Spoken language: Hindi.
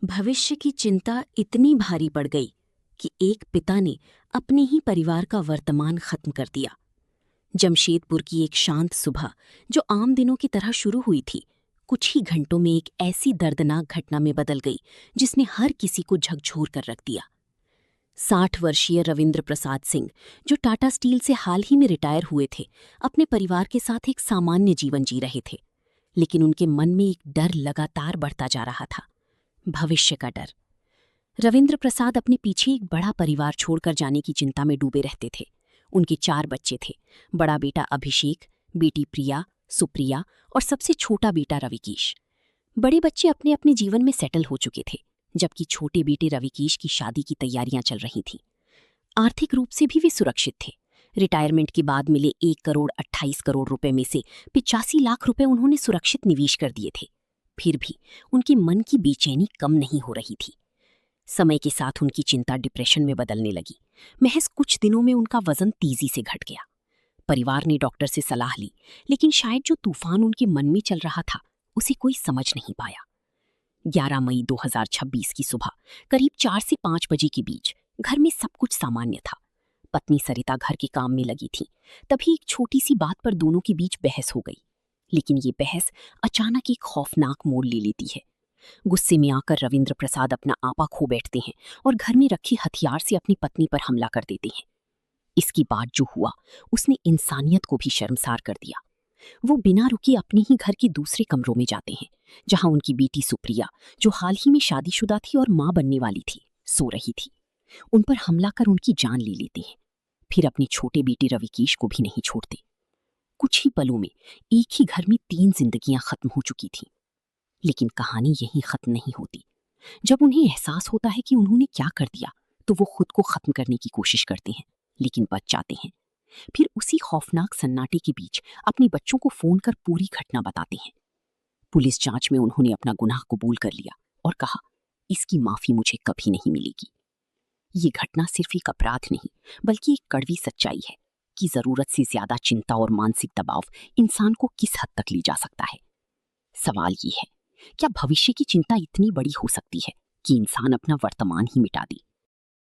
भविष्य की चिंता इतनी भारी पड़ गई कि एक पिता ने अपने ही परिवार का वर्तमान खत्म कर दिया। जमशेदपुर की एक शांत सुबह जो आम दिनों की तरह शुरू हुई थी, कुछ ही घंटों में एक ऐसी दर्दनाक घटना में बदल गई जिसने हर किसी को झकझोर कर रख दिया। 60 वर्षीय रविंद्र प्रसाद सिंह, जो टाटा स्टील से हाल ही में रिटायर हुए थे, अपने परिवार के साथ एक सामान्य जीवन जी रहे थे। लेकिन उनके मन में एक डर लगातार बढ़ता जा रहा था, भविष्य का डर। रविंद्र प्रसाद अपने पीछे एक बड़ा परिवार छोड़कर जाने की चिंता में डूबे रहते थे। उनके 4 बच्चे थे, बड़ा बेटा अभिषेक, बेटी प्रिया, सुप्रिया और सबसे छोटा बेटा रविकीश। बड़े बच्चे अपने अपने जीवन में सेटल हो चुके थे, जबकि छोटे बेटे रविकीश की शादी की तैयारियां चल रही थीं। आर्थिक रूप से भी वे सुरक्षित थे। रिटायरमेंट के बाद मिले 1 करोड़ 28 करोड़ रुपए में से 85 लाख रुपए उन्होंने सुरक्षित निवेश कर दिए थे। फिर भी उनके मन की बेचैनी कम नहीं हो रही थी। समय के साथ उनकी चिंता डिप्रेशन में बदलने लगी। महज कुछ दिनों में उनका वजन तेजी से घट गया। परिवार ने डॉक्टर से सलाह ली, लेकिन शायद जो तूफान उनके मन में चल रहा था उसे कोई समझ नहीं पाया। 11 मई 2026 की सुबह करीब 4 से 5 बजे के बीच घर में सब कुछ सामान्य था। पत्नी सरिता घर के काम में लगी थी। तभी एक छोटी सी बात पर दोनों के बीच बहस हो गई। लेकिन ये बहस अचानक एक खौफनाक मोड़ ले लेती है। गुस्से में आकर रविंद्र प्रसाद अपना आपा खो बैठते हैं और घर में रखे हथियार से अपनी पत्नी पर हमला कर देते हैं। इसके बाद जो हुआ उसने इंसानियत को भी शर्मसार कर दिया। वो बिना रुके अपने ही घर के दूसरे कमरों में जाते हैं, जहां उनकी बेटी सुप्रिया, जो हाल ही में शादीशुदा थी और मां बनने वाली थी, सो रही थी। उन पर हमला कर उनकी जान ले लेते हैं। फिर अपने छोटे बेटे रविकीश को भी नहीं छोड़ते। कुछ ही पलों में एक ही घर में 3 जिंदगियां खत्म हो चुकी थीं। लेकिन कहानी यहीं खत्म नहीं होती। जब उन्हें एहसास होता है कि उन्होंने क्या कर दिया, तो वो खुद को खत्म करने की कोशिश करते हैं, लेकिन बच जाते हैं। फिर उसी खौफनाक सन्नाटे के बीच अपने बच्चों को फोन कर पूरी घटना बताते हैं। पुलिस जांच में उन्होंने अपना गुनाह कबूल कर लिया और कहा, इसकी माफी मुझे कभी नहीं मिलेगी। ये घटना सिर्फ एक अपराध नहीं, बल्कि एक कड़वी सच्चाई है कि जरूरत से ज्यादा चिंता और मानसिक दबाव इंसान को किस हद तक ले जा सकता है। सवाल ये है, क्या भविष्य की चिंता इतनी बड़ी हो सकती है कि इंसान अपना वर्तमान ही मिटा दे?